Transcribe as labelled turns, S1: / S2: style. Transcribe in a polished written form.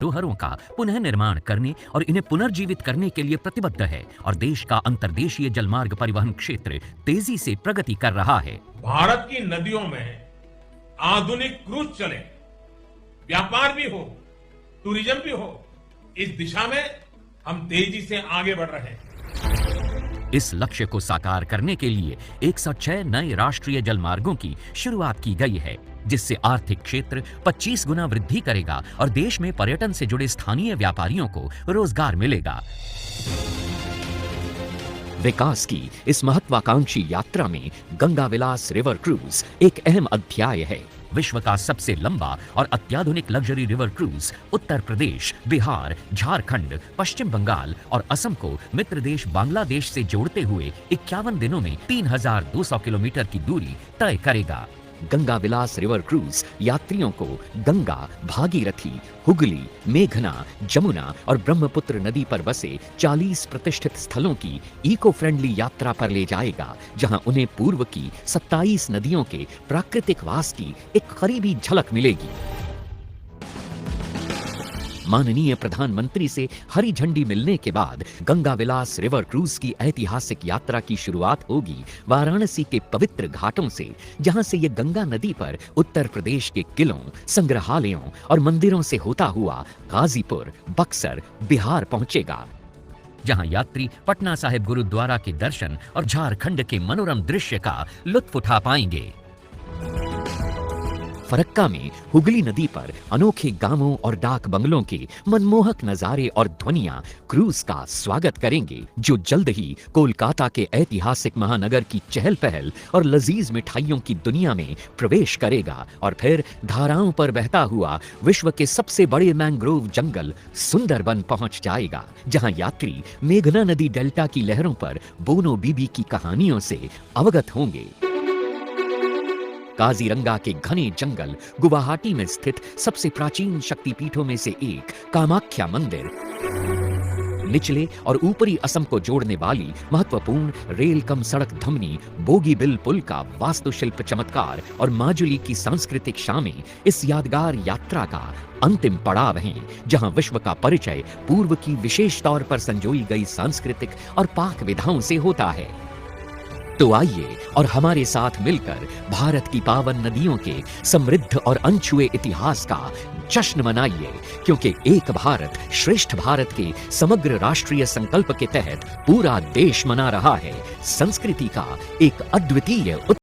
S1: धरोहरों का पुनः निर्माण करने और इन्हें पुनर्जीवित करने के लिए प्रतिबद्ध है और देश का अंतर्देशीय जलमार्ग परिवहन क्षेत्र तेजी से प्रगति कर रहा है।
S2: भारत की नदियों में आधुनिक क्रूज चले, व्यापार भी हो, टूरिज्म भी हो, इस दिशा में हम तेजी से आगे बढ़ रहे हैं।
S1: इस लक्ष्य को साकार करने के लिए 106 नए राष्ट्रीय जलमार्गों की शुरुआत की गई है, जिससे आर्थिक क्षेत्र 25 गुना वृद्धि करेगा और देश में पर्यटन से जुड़े स्थानीय व्यापारियों को रोजगार मिलेगा। विकास की इस महत्वाकांक्षी यात्रा में गंगा विलास रिवर क्रूज एक अहम अध्याय है। विश्व का सबसे लंबा और अत्याधुनिक luxury river cruise Uttar Pradesh, Bihar, Jharkhand, पश्चिम बंगाल और असम को मित्र देश बांग्लादेश से जोड़ते हुए 51 दिनों में 3200 किलोमीटर की दूरी तय करेगा। गंगा विलास रिवर क्रूज यात्रियों को गंगा, भागीरथी, हुगली, मेघना, जमुना और ब्रह्मपुत्र नदी पर बसे 40 प्रतिष्ठित स्थलों की इको फ्रेंडली यात्रा पर ले जाएगा, जहां उन्हें पूर्व की 27 नदियों के प्राकृतिक वास की एक करीबी झलक मिलेगी। माननीय प्रधानमंत्री से हरी झंडी मिलने के बाद गंगा विलास रिवर क्रूज की ऐतिहासिक यात्रा की शुरुआत होगी वाराणसी के पवित्र घाटों से, जहां से ये गंगा नदी पर उत्तर प्रदेश के किलों, संग्रहालयों और मंदिरों से होता हुआ गाजीपुर, बक्सर, बिहार पहुंचेगा, जहां यात्री पटना साहिब गुरुद्वारा के दर्शन और झारखंड के मनोरम दृश्य का लुत्फ उठा पाएंगे। फरक्का में हुगली नदी पर अनोखे गांवों और डाक बंगलों के मनमोहक नजारे और ध्वनियां क्रूज का स्वागत करेंगे, जो जल्द ही कोलकाता के ऐतिहासिक महानगर की चहल पहल और लजीज मिठाइयों की दुनिया में प्रवेश करेगा और फिर धाराओं पर बहता हुआ विश्व के सबसे बड़े मैंग्रोव जंगल सुंदरबन पहुंच जाएगा, जहां यात्री मेघना नदी डेल्टा की लहरों पर बोनो बीबी की कहानियों से अवगत होंगे। काजीरंगा के घने जंगल, गुवाहाटी में स्थित सबसे प्राचीन शक्तिपीठों में से एक कामाख्या मंदिर, निचले और ऊपरी असम को जोड़ने वाली महत्वपूर्ण रेल कम सड़क धमनी बोगीबिल पुल का वास्तुशिल्प चमत्कार और माजुली की सांस्कृतिक शामें इस यादगार यात्रा का अंतिम पड़ाव हैं, जहां विश्व का परिचय पूर्व की विशेष तौर पर संजोई गई सांस्कृतिक और पाक विधाओं से होता है। तो आइए और हमारे साथ मिलकर भारत की पावन नदियों के समृद्ध और अनछुए इतिहास का जश्न मनाइए, क्योंकि एक भारत श्रेष्ठ भारत के समग्र राष्ट्रीय संकल्प के तहत पूरा देश मना रहा है संस्कृति का एक अद्वितीय